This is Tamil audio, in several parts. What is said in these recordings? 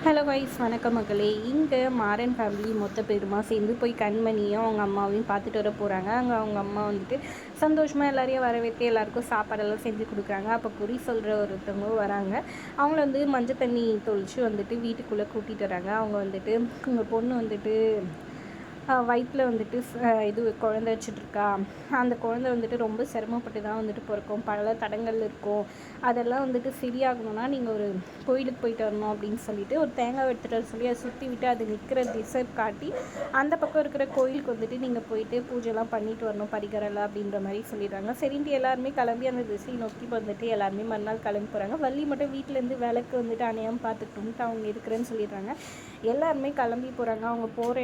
ஹலோ வைஸ் வணக்கம் மக்களே. இங்கே மாறன் ஃபேமிலி மொத்த பேருமா சேர்ந்து போய் கண்மணியும் அவங்க அம்மாவையும் பார்த்துட்டு வர போகிறாங்க. அங்கே அவங்க அம்மா வந்துட்டு சந்தோஷமாக எல்லாரையும் வரவேற்று எல்லாேருக்கும் சாப்பாடெல்லாம் செஞ்சு கொடுக்குறாங்க. அப்போ குறி சொல்கிற ஒருத்தவங்க வராங்க. அவங்கள வந்து மஞ்சள் தண்ணி தொளிச்சு வந்துட்டு வீட்டுக்குள்ளே கூட்டிகிட்டு வராங்க. அவங்க வந்துட்டு உங்கள் பொண்ணு வந்துட்டு வயிற்றில் வந்துட்டு இது குழந்தை வச்சிட்ருக்கா. அந்த குழந்தை வந்துட்டு ரொம்ப சிரமப்பட்டு தான் வந்துட்டு பிறக்கும். பல தடங்கள் இருக்கும். அதெல்லாம் வந்துட்டு சரியாகணும்னா நீங்கள் ஒரு கோயிலுக்கு போயிட்டு வரணும் அப்படின்னு சொல்லிட்டு ஒரு தேங்காய் எடுத்துகிட்டு வர சொல்லி அதை சுற்றி விட்டு அது நிற்கிற திசை காட்டி அந்த பக்கம் இருக்கிற கோயிலுக்கு வந்துட்டு நீங்கள் போயிட்டு பூஜைலாம் பண்ணிட்டு வரணும் பரிகாரம்லாம் அப்படின்ற மாதிரி சொல்லிடுறாங்க. சரின்ட்டு எல்லாருமே கிளம்பி அந்த திசையை நோக்கி வந்துட்டு எல்லாருமே மறுநாள் கிளம்பி போகிறாங்க. வள்ளி மட்டும் வீட்டிலேருந்து விளக்கு வந்துட்டு அணையாமல் பார்த்துக்கிட்டு அவங்க இருக்கிறேன்னு சொல்லிடுறாங்க. எல்லாருமே கிளம்பி போகிறாங்க. அவங்க போகிற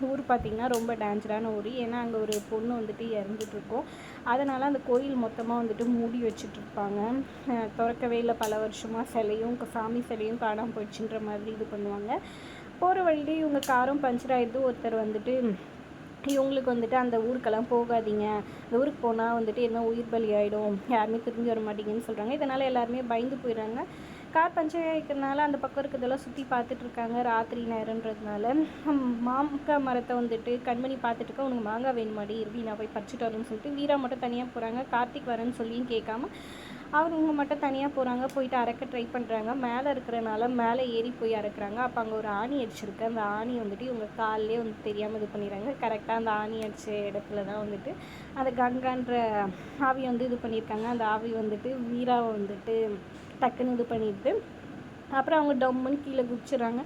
ஊர் பார்த்திங்கன்னா ரொம்ப டேஞ்சரான ஊர். ஏன்னா அங்கே ஒரு பொண்ணு வந்துட்டு இறந்துட்டுருக்கோம். அதனால் அந்த கோயில் மொத்தமாக வந்துட்டு மூடி வச்சுட்ருப்பாங்க. திறக்கவே இல்லை பல வருஷமாக. சிலையும் சாமி சிலையும் காணாமல் போயிடுச்சுன்ற மாதிரி இது பண்ணுவாங்க. போகிற வழியிலே இவங்க காரும் பஞ்சர் ஆகிடுது. ஒருத்தர் வந்துட்டு இவங்களுக்கு வந்துட்டு அந்த ஊருக்கெல்லாம் போகாதீங்க, அந்த ஊருக்கு போனால் வந்துட்டு என்ன உயிர் பலி ஆகிடும், யாருமே திரும்பி வர மாட்டீங்கன்னு சொல்கிறாங்க. இதனால் எல்லாருமே பயந்து போயிடுறாங்க. கார் பஞ்சர் ஆகிக்கிறதுனால அந்த பக்கம் இருக்கிறதெல்லாம் சுற்றி பார்த்துட்ருக்காங்க. ராத்திரி நேரன்றதுனால மாங்காய் மரத்தை வந்துட்டு கண்மணி பார்த்துட்டுருக்க, உனக்கு மாங்காய் வேணுமாடி இறுதி நான் போய் பறிச்சுட்டு வரேன்னு சொல்லிட்டு வீரா மட்டும் தனியாக போகிறாங்க. கார்த்திக் வரேன்னு சொல்லியும் கேட்காம அவங்க மட்டும் தனியாக போகிறாங்க. போயிட்டு அறக்க ட்ரை பண்ணுறாங்க. மேலே இருக்கிறனால மேலே ஏறி போய் அறக்குறாங்க. அப்போ அங்கே ஒரு ஆணி அடிச்சிருக்கு. அந்த ஆணி வந்துட்டு இவங்க காலிலே வந்து தெரியாமல் இது பண்ணிடுறாங்க. கரெக்டாக அந்த ஆணி அடித்த இடத்துல தான் வந்துட்டு அந்த கங்கான்ற ஆவி வந்து இது பண்ணியிருக்காங்க. அந்த ஆவி வந்துட்டு வீராவை வந்துட்டு டக்குன்னு இது பண்ணிட்டு அப்புறம் அவங்க டம்முன்னு கீழே குதிச்சிடுறாங்க.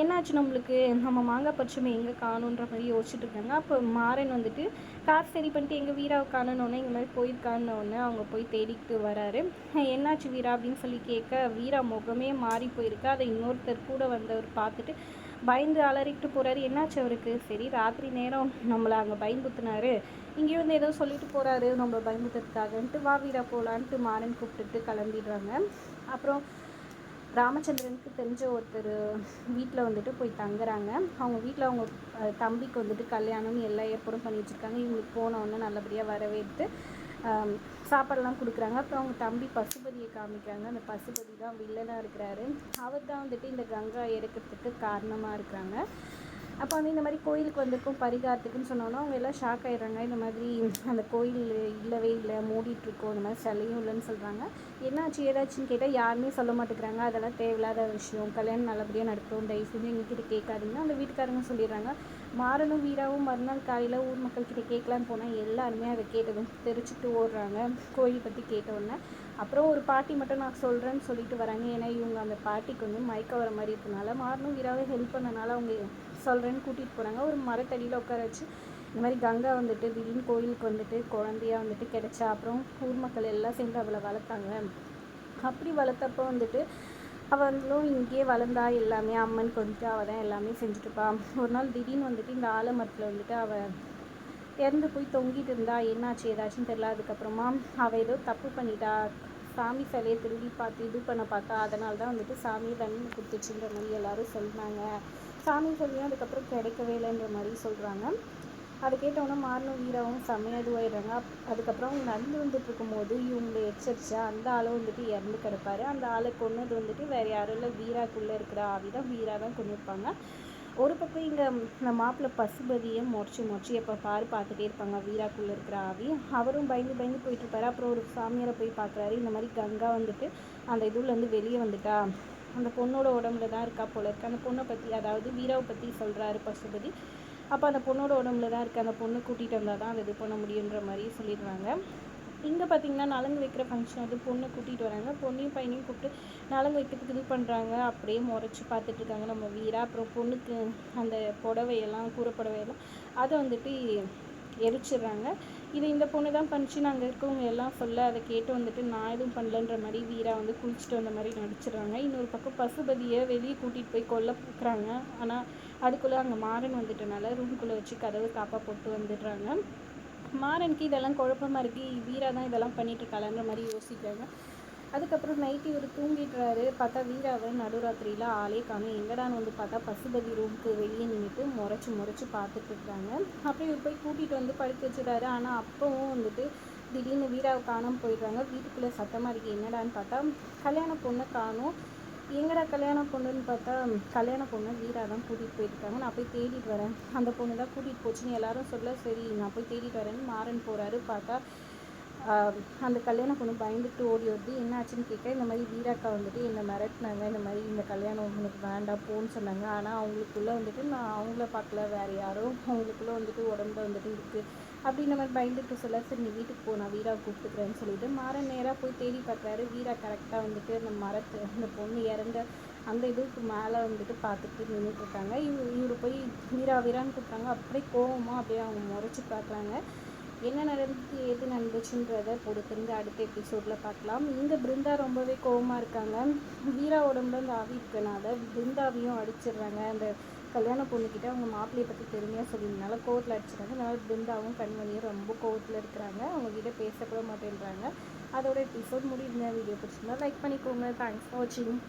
என்னாச்சு நம்மளுக்கு, நம்ம மாங்காய் பறிச்சுமே எங்கே காணுன்ற மாதிரி யோசிச்சுட்டு இருக்காங்க. அப்போ மாறன் வந்துட்டு கார் சரி பண்ணிட்டு எங்கள் வீராவை காணணுன்னே இந்த மாதிரி போயிருக்கான்னொன்னே அவங்க போய் தேடிக்கிட்டு வராரு. என்னாச்சு வீரா அப்படின்னு சொல்லி கேட்க வீரா முகமே மாறி போயிருக்கு. அதை இன்னொருத்தர் கூட வந்தவர் பார்த்துட்டு பயந்து அலறிக்கிட்டு போகிறாரு. என்னாச்சு அவருக்கு, சரி ராத்திரி நேரம் நம்மளை அங்கே பயன்புத்துனாரு, இங்கேயும் வந்து ஏதோ சொல்லிட்டு போகிறாரு நம்ம பயன்புத்துறதுக்காகன்ட்டு வா வீரா போகலான்ட்டு மாறன் கூப்பிட்டுட்டு கிளம்பிடுறாங்க. அப்புறம் ராமச்சந்திரனுக்கு தெரிஞ்ச ஒருத்தர் வீட்டில் வந்துட்டு போய் தங்குறாங்க. அவங்க வீட்டில் அவங்க தம்பிக்கு வந்துட்டு கல்யாணம்னு எல்லா ஏற்பாடும் பண்ணி வச்சுருக்காங்க. இவங்களுக்கு போனோடனே நல்லபடியாக வரவேற்று சாப்பாடெல்லாம் கொடுக்குறாங்க. அப்புறம் அவங்க தம்பி பசுபதியை காமிக்கிறாங்க. அந்த பசுபதி தான் வில்லனாக இருக்கிறாரு. அவர் தான் வந்துட்டு இந்த கங்கா இறக்கிறதுக்கு காரணமாக இருக்கிறாங்க. அப்போ வந்து இந்த மாதிரி கோயிலுக்கு வந்திருக்கும் பரிகாரத்துக்குன்னு சொன்னோன்னா அவங்க எல்லாம் ஷாக் ஆகிடுறாங்க. இந்த மாதிரி அந்த கோயில் இல்லவே இல்லை, மூடிட்டுருக்கோம், இந்த மாதிரி சிலையும் இல்லைன்னு சொல்கிறாங்க. என்னாச்சு ஏதாச்சுன்னு கேட்டால் யாருமே சொல்ல மாட்டேங்கிறாங்க. அதெல்லாம் தேவையில்லாத விஷயம், கல்யாணம் நல்லபடியாக நடக்கும், தயவு செஞ்சு எங்ககிட்ட கேட்காதீங்கன்னா அந்த வீட்டுக்காரங்க சொல்லிடுறாங்க. மாறனும் வீராவும் மறுநாள் காலையில் ஊர் மக்கள்கிட்ட கேட்கலான்னு போனால் எல்லாருமே அதை கேட்டதும் தெரிச்சுட்டு ஓடுறாங்க கோயில் பற்றி கேட்டவுடனே. அப்புறம் ஒரு பாட்டி மட்டும் நான் சொல்கிறேன்னு சொல்லிட்டு வராங்க. ஏன்னா இவங்க அந்த பாட்டிக்கு வந்து மயக்க வர மாதிரி இருக்கனால மாறனும் வீராவை ஹெல்ப் பண்ணனால அவங்க சொல்கிறேன்னு கூட்டிகிட்டு போகிறாங்க. ஒரு மரத்தடியில் உட்கார வச்சு இந்த மாதிரி கங்கா வந்துட்டு திடீர்னு கோயிலுக்கு வந்துட்டு குழந்தையாக வந்துட்டு கிடச்சா. அப்புறம் ஊர் மக்கள் எல்லாம் சேர்ந்து அவளை வளர்த்தாங்க. அப்படி வளர்த்தப்போ வந்துட்டு அவளும் இங்கேயே வளர்ந்தா, எல்லாமே அம்மனுக்கு வந்துட்டு அவள் தான் எல்லாமே செஞ்சுட்டுப்பா. ஒரு நாள் திடீர்னு வந்துட்டு இந்த ஆலமரத்தில் வந்துட்டு அவள் இறந்து போய் தொங்கிட்டு இருந்தா. என்னாச்சு ஏதாச்சும் தெரியல. அதுக்கப்புறமா அவள் ஏதோ தப்பு பண்ணிட்டா, சாமி சிலையை திரும்பி பார்த்து இது பண்ண பார்த்தா, அதனால தான் வந்துட்டு சாமியை தண்ணி கொடுத்துச்சுன்ற மாதிரி எல்லோரும் சொல்கிறாங்க. சாமி சொல்லியும் அதுக்கப்புறம் கிடைக்கவே இல்லைன்ற மாதிரி சொல்கிறாங்க. அதை கேட்டவுடனே மாறனும் வீராவும் செம்மையாக இதுவாயிடுறாங்க. அதுக்கப்புறம் அவங்க நடந்து வந்துட்டு இருக்கும்போது இவங்களை எச்சரிச்சா அந்த ஆளை வந்துட்டு இறந்து கிடப்பாரு. அந்த ஆளை கொன்னது வந்துட்டு வேறு யாரும் இல்லை, வீராக்குள்ளே இருக்கிற ஆவி தான். வீரா தான் கொண்டிருப்பாங்க. ஒரு பக்கம் இங்கே இந்த மாப்பிள்ளை பசுபதியை முறைச்சி எப்போ பார்த்துட்டே இருப்பாங்க வீராக்குள்ளே இருக்கிற ஆவி. அவரும் பயந்து பயந்து போயிட்டுருப்பாரு. அப்புறம் ஒரு சாமியாரை போய் பார்க்குறாரு. இந்த மாதிரி கங்கா வந்துட்டு அந்த இதுலேருந்து வெளியே வந்துட்டா, அந்த பொண்ணோட உடம்புல தான் இருக்கா போல இருக்கு. அந்த பொண்ணை பற்றி, அதாவது வீராவை பற்றி சொல்கிறாரு பசுபதி. அப்போ அந்த பொண்ணோட உடம்புல தான் இருக்குது, அந்த பொண்ணை கூட்டிகிட்டு வந்தால் தான் அதை இது பண்ண முடியுன்ற மாதிரி சொல்லிடுறாங்க. இங்கே பார்த்திங்கன்னா நலங்கு வைக்கிற ஃபங்க்ஷன் வந்து பொண்ணை கூட்டிகிட்டு வராங்க. பொண்ணையும் பையனையும் கூப்பிட்டு நலங்கு வைக்கிறதுக்கு இது பண்ணுறாங்க. அப்படியே முறைச்சி பார்த்துட்ருக்காங்க நம்ம வீரா. அப்புறம் பொண்ணுக்கு அந்த புடவையெல்லாம் கூரை புடவையெல்லாம் அதை வந்துட்டு எரிச்சிடுறாங்க. இது இந்த பொண்ணு தான் பண்ணிச்சு, நாங்கள் இருக்கவங்க எல்லாம் சொல்ல அதை கேட்டு வந்துட்டு நான் எதுவும் பண்ணலன்ற மாதிரி வீரா வந்து குளிச்சுட்டு வந்த மாதிரி நடிச்சிடுறாங்க. இன்னொரு பக்கம் பசுபதியை வெளியே கூட்டிகிட்டு போய் கொல்ல பார்க்குறாங்க. ஆனால் அதுக்குள்ளே அங்கே மாறன் வந்துட்டனால ரூமுக்குள்ளே வச்சு கதவு காப்பாக போட்டு வந்துடுறாங்க. மாறனுக்கு இதெல்லாம் குழப்பமாக இருக்குது, வீரா தான் இதெல்லாம் பண்ணிகிட்ருக்காளன்ற மாதிரி யோசிக்கிறாங்க. அதுக்கப்புறம் நைட்டு இவர் தூங்கிட்டுறாரு. பார்த்தா வீராவை நடுராத்திரியில் ஆளே காணும். எங்கடான்னு வந்து பார்த்தா பசுபதி ரூமுக்கு வெளியே நின்றுட்டு முறைச்சி பார்த்துட்ருக்காங்க. அப்புறம் இவர் போய் கூட்டிகிட்டு வந்து படுக்க வச்சுட்டாரு. ஆனால் அப்பவும் வந்துட்டு திடீர்னு வீராவை காணாமல் போயிடுறாங்க. வீட்டுக்குள்ளே சத்தமாக இருக்குது. என்னடான்னு பார்த்தா கல்யாண பொண்ணை காணும். எங்கடா கல்யாண பொண்ணுன்னு பார்த்தா கல்யாண பொண்ணு வீரா தான் கூட்டிகிட்டு போயிருக்காங்க. நான் போய் தேடிட்டு வரேன், அந்த பொண்ணு தான் கூட்டிகிட்டு போச்சுன்னு எல்லாரும் சொல்ல, சரி நான் போய் தேடிட்டு வரேன்னு மாறன் போகிறாரு. பார்த்தா அந்த கல்யாண பொண்ணு பயந்துட்டு ஓடி வருது. என்ன ஆச்சுன்னு கேட்க, இந்த மாதிரி வீராக்கா வந்துட்டு என்னை மிரட்டினாங்க, இந்த மாதிரி இந்த கல்யாணம் உனக்கு வேண்டாம் போன்னு சொன்னாங்க. ஆனால் அவங்களுக்குள்ளே வந்துட்டு நான் அவங்கள பார்க்கல, வேறு யாரோ அவங்களுக்குள்ளே வந்துட்டு உடம்புல வந்துட்டு இருக்குது அப்படின்ற மாதிரி பயந்துட்டு சொல்ல, சரி நீ வீட்டுக்கு போ, நான் வீரா கூப்பிட்டுக்கிறேன்னு சொல்லிட்டு மாறன் நேராக போய் தேடி பார்க்குறாரு. வீரா கரெக்டாக வந்துட்டு அந்த அந்த பொண்ணு இறந்த அந்த இதுக்கு மேலே வந்துட்டு பார்த்துட்டு நின்றுட்டுருக்காங்க. இவர் போய் வீரான்னு கூப்பிட்றாங்க. அப்படியே கோவமாக அப்படியே அவங்க முறைச்சி பார்க்குறாங்க. என்ன நடந்துச்சு எது நடந்துச்சுன்றதை பொறுத்திருந்து அடுத்த எபிசோடில் பார்க்கலாம். இங்கே பிருந்தா ரொம்பவே கோவமாக இருக்காங்க. வீரா உடம்புல அந்த ஆவி இருக்கனால பிருந்தாவையும் அடிச்சிடுறாங்க. அந்த கல்யாண பொண்ணுக்கிட்ட அவங்க மாப்பிள்ளையை பற்றி பெருமையாக சொல்லியிருந்தனால கோவத்தில் அடிச்சிடுறாங்க. அதனால் பிருந்தாவும் கண்மணியும் ரொம்ப கோவத்தில் இருக்கிறாங்க. அவங்கக்கிட்ட பேசக்கூட மாட்டேன்றாங்க. அதோட எபிசோட் முடியுங்க. வீடியோ பிடிச்சிருந்தா லைக் பண்ணிக்கோங்க. தேங்க்ஸ் ஃபார் வாட்சிங்.